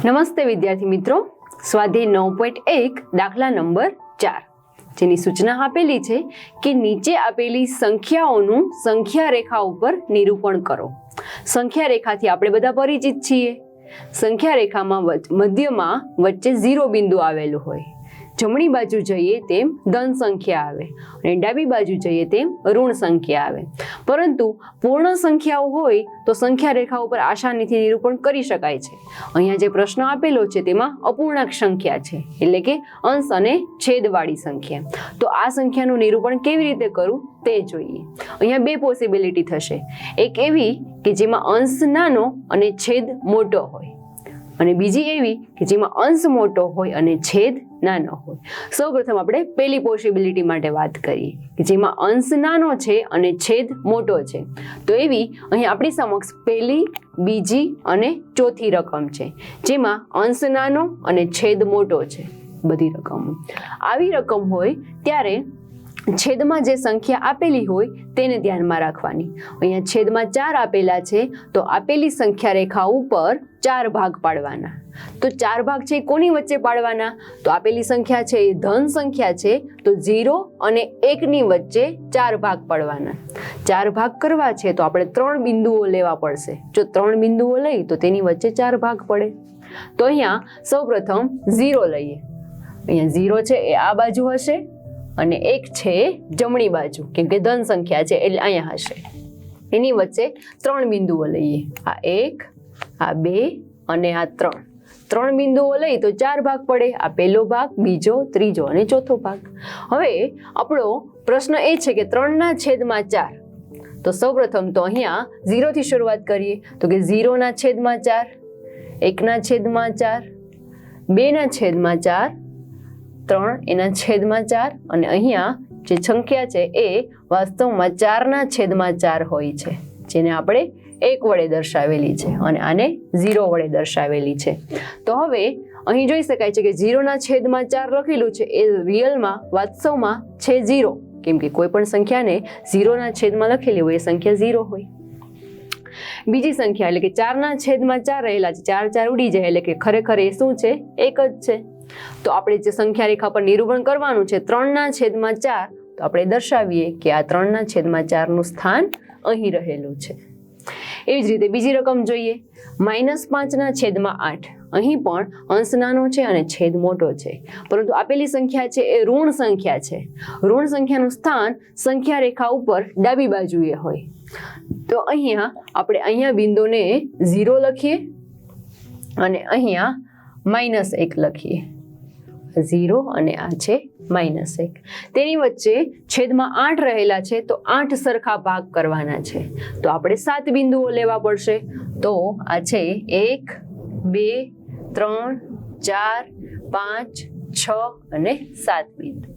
નમસ્તે વિદ્યાર્થી મિત્રો, સ્વાધ્યાય 9.1 દાખલા નંબર 4 જેની સૂચના આપેલી છે કે નીચે આપેલી સંખ્યાઓનું સંખ્યા રેખા ઉપર નિરૂપણ કરો. સંખ્યા રેખાથી આપણે બધા પરિચિત છીએ. સંખ્યા રેખામાં મધ્યમાં વચ્ચે 0 બિંદુ આવેલું હોય. જમણી બાજુ જઈએ તેમ ધન સંખ્યા આવે અને ડાબી બાજુ જઈએ તેમ ઋણ સંખ્યા આવે. પરંતુ પૂર્ણ સંખ્યાઓ હોય તો સંખ્યા રેખા ઉપર આસાનીથી નિરૂપણ કરી શકાય છે. અહીંયા જે પ્રશ્ન આપેલો છે તેમાં અપૂર્ણાંક સંખ્યા છે, એટલે કે અંશ અને છેદવાળી સંખ્યા. તો આ સંખ્યાનું નિરૂપણ કેવી રીતે કરવું તે જોઈએ. અહીંયા બે પોસિબિલિટી થશે. એક એવી કે જેમાં અંશ નાનો અને છેદ મોટો હોય, અને બીજી એવી કે જેમાં અંશ મોટો હોય અને છેદ નાનો હોય. સૌપ્રથમ આપણે પહેલી પોસિબિલિટી માટે વાત કરીએ કે જેમાં અંશ નાનો છે અને છેદ મોટો છે. તો એવી અહીં આપણી સમક્ષ પહેલી, બીજી અને ચોથી રકમ છે, જેમાં અંશ નાનો અને છેદ મોટો છે. બધી રકમો આવી રકમ હોય ત્યારે છેદમાં જે સંખ્યા આપેલી હોય તેને ધ્યાનમાં રાખવાની. અહીંયા છેદમાં 4 આપેલા છે તો આપેલી સંખ્યા રેખા ઉપર 4 ભાગ પાડવાના. તો 4 ભાગ છે કોની વચ્ચે પાડવાના? તો આપેલી સંખ્યા છે એ ધન સંખ્યા છે, તો 0 અને 1 ની વચ્ચે 4 ભાગ પાડવાના. 4 ભાગ કરવા છે તો આપણે 3 બિંદુઓ લેવા પડશે. જો 3 બિંદુઓ લઈ તો તેની વચ્ચે 4 ભાગ પડે. તો અહીંયા સૌપ્રથમ 0 લઈએ. અહીંયા 0 છે એ આ બાજુ હશે અને 1 છે જમણી બાજુ, કેમ કે ધન સંખ્યા છે એટલે અહીંયા હશે. એની વચ્ચે 3 બિંદુઓ લઈએ. આ 1, આ 2 અને આ 3. 3 બિંદુઓ લઈ તો 4 ભાગ પડે. આ પહેલો ભાગ, બીજો, ત્રીજો અને ચોથો ભાગ. હવે આપણો પ્રશ્ન એ છે કે 3 ના છેદમાં 4. તો સૌપ્રથમ તો અહીંયા 0 થી શરૂઆત કરીએ. તો કે 0 ના છેદમાં 4, 1 ના છેદમાં 4, 2 ના છેદમાં 4, 3 એના છેદમાં 4, અને અહીંયા જે સંખ્યા છે એ વાસ્તવમાં 4 ના છેદમાં 4 હોય છે, જેને આપણે 1 વડે દર્શાવેલી છે અને આને 0 વડે દર્શાવેલી છે. તો હવે અહીં જોઈ શકાય છે કે 0 ના છેદમાં 4 લખેલું છે એ રિયલમાં વાસ્તવમાં છે 0, કેમ કે કોઈ પણ સંખ્યાને 0 ના છેદમાં લખેલી હોય એ સંખ્યા 0 હોય. બીજી સંખ્યા એટલે કે 4 ના છેદમાં 4 રહેલા છે, 4 4 ઉડી જાય એટલે કે ખરેખર એ શું છે? 1 જ છે. તો આપણે જે સંખ્યા રેખા પર નિરૂપણ કરવાનું છે 3 ના છેદમાં 4, તો આપણે દર્શાવીએ કે આ 3 ના છેદમાં 4 નું સ્થાન અહીં રહેલું છે. એવી જ રીતે બીજી રકમ જોઈએ. -5 ના છેદમાં 8. અહીં પણ અંશ નાનો છે અને છેદ મોટો છે, પરંતુ આપેલી સંખ્યા છે એ ઋણ સંખ્યા છે. ઋણ સંખ્યાનું સ્થાન સંખ્યા રેખા ઉપર ડાબી બાજુએ હોય. તો અહીંયા બિંદુને 0 લખીએ અને અહીંયા -1 લખીએ. 0 અને આ છે -1. તેની વચ્ચે છેદમાં 8 રહેલા છે તો 8 સરખા ભાગ કરવાના છે. તો આપણે 7 બિંદુઓ લેવા પડશે. તો આ છે 1, 2, 3, 4, 5, 6 અને 7 બિંદુ.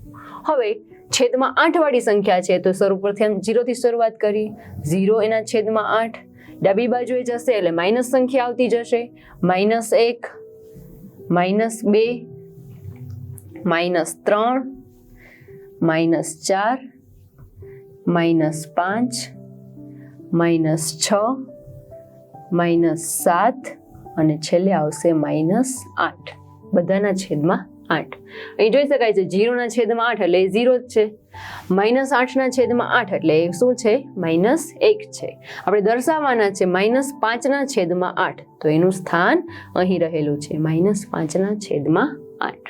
હવે છેદમાં 8 વાળી સંખ્યા છે તો સર્વપ્રથમ 0 થી શરૂઆત કરીએ. 0 એના છેદમાં 8, ડાબી બાજુએ જશે એટલે માઇનસ સંખ્યા આવતી જશે. -1, -2, -3, -4, -5, -6, -7 અને છેલ્લે આવશે -8. બધાના છેદમાં 8. અહીં જોઈ શકાય છે 0 ના છેદમાં 8 એટલે 0 જ છે. -8 ના છેદમાં 8 એટલે એ શું છે? -1 છે. આપણે દર્શાવવાના છે -5 ના છેદમાં 8, તો એનું સ્થાન અહીં રહેલું છે, -5 ના છેદમાં 8.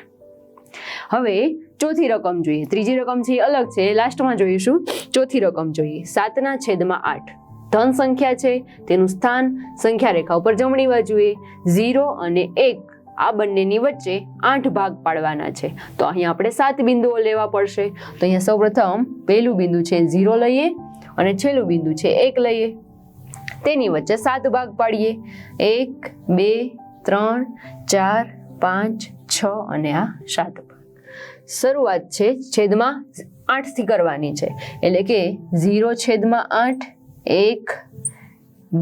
હવે ચોથી રકમ જોઈએ. ત્રીજી રકમ છે એ અલગ છે, લાસ્ટમાં જોઈશું. ચોથી રકમ જોઈએ. 7 ના છેદમાં 8. ધન સંખ્યા છે, તેનું સ્થાન સંખ્યા રેખા ઉપર જમણી બાજુએ. 0 અને 1 આ બંનેની વચ્ચે 8 ભાગ પાડવાના છે. તો અહીંયા આપણે 7 બિંદુઓ લેવા પડશે. તો અહીંયા સૌપ્રથમ પહેલું બિંદુ છે 0 લઈએ અને છેલ્લું બિંદુ છે 1 લઈએ. તેની વચ્ચે 7 ભાગ પાડીએ. 1, 2, 3, 4, 5, 6 અને આ 7 ભાગ. શરૂઆત છે છેદમાં 8 થી કરવાની છે, એટલે કે 0 છેદમાં 8, 1,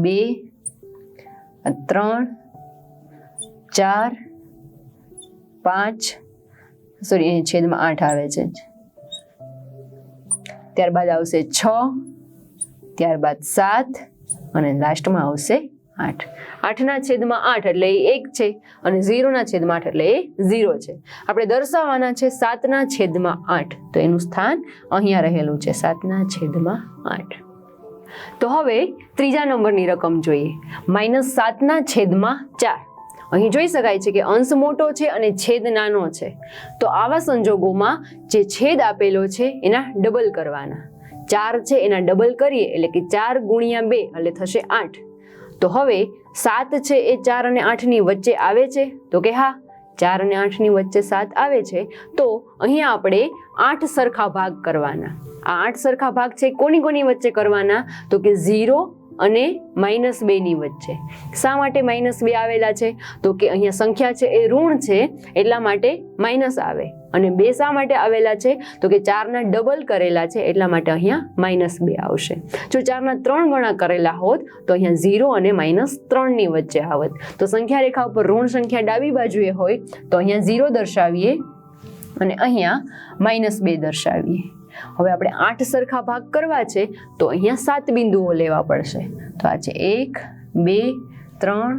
2, 3, 4, 5, સોરી અહીં છેદમાં 8 આવે છે. ત્યારબાદ આવશે 6, ત્યારબાદ 7 અને લાસ્ટમાં આવશે 8. 8ના છેદમાં 8 એટલે એ 1 છે અને 0ના છેદમાં 8 એટલે એ 0 છે. આપણે દર્શાવવાના છે 7ના છેદમાં 8, તો એનું સ્થાન અહીંયા રહેલું છે 7ના છેદમાં 8. તો હવે ત્રીજા નંબરની રકમ જોઈએ, -7ના છેદમાં 4. અહીં જોઈ શકાય છે કે અંશ મોટો છે અને છેદ નાનો છે, તો આવા સંજોગોમાં જે છેદ આપેલો છે એના ડબલ કરવાના. 4 છે એના ડબલ કરીએ એટલે કે 4 ગુણ્યા 2 એટલે થશે 8. તો હવે 7 છે એ 4 અને 8ની વચ્ચે આવે છે, તો કે હા 4 અને 8ની વચ્ચે 7 આવે છે. તો અહીંયા આપણે 8 સરખા ભાગ કરવાના. આ 8 સરખા ભાગ છે કોની કોની વચ્ચે કરવાના, તો કે 0 અને -2ની વચ્ચે. શા માટે -2 આવેલા છે, તો કે અહીંયા સંખ્યા છે એ ઋણ છે એટલા માટે માઇનસ આવે, અને 2 શા માટે આવેલા છે, તો કે 4ના ડબલ કરેલા છે એટલા માટે અહીંયા -2 આવશે. જો 4ના 3 ગણા કરેલા હોત તો અહીંયા 0 અને -3ની વચ્ચે આવત. તો સંખ્યા રેખા ઉપર ઋણ સંખ્યા ડાબી બાજુએ હોય તો અહીંયા 0 દર્શાવીએ અને અહીંયા -2 દર્શાવીએ. હવે આપણે 8 સરખા ભાગ કરવા છે તો અહીંયા 7 બિંદુઓ લેવા પડશે. તો આ છે 1, 2, 3,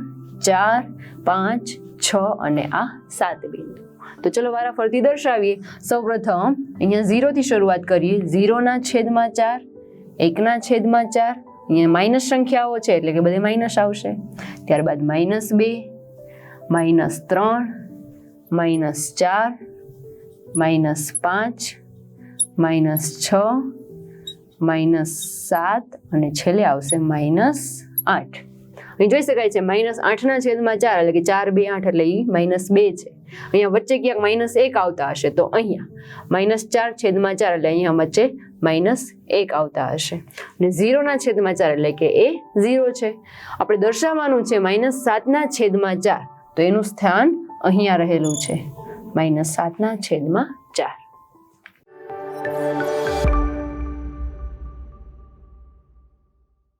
4, 5, 6 અને આ 7 બિંદુ. તો ચલો વારાફરતી દર્શાવીએ. સૌપ્રથમ અહીંયા 0 થી શરૂઆત કરીએ. 0ના છેદમાં 4, 1ના છેદમાં 4, અહીંયા માઇનસ સંખ્યાઓ છે એટલે કે બધે માઇનસ આવશે. ત્યારબાદ -2, -3, -4, -5, -6, -7 અને છેલ્લે આવશે -8. અહીં જોઈ શકાય છે -8ના છેદમાં 4 એટલે કે 4, 2, 8 એટલે એ -2 છે. અહીંયા વચ્ચે ક્યાંક -1 આવતા હશે તો અહીંયા -4 છેદમાં 4 એટલે અહીંયા વચ્ચે -1 આવતા હશે. અને 0ના છેદમાં 4 એટલે કે એ 0 છે. આપણે દર્શાવવાનું છે -7ના છેદમાં 4, તો એનું સ્થાન અહીંયા રહેલું છે -7ના છેદમાં 4.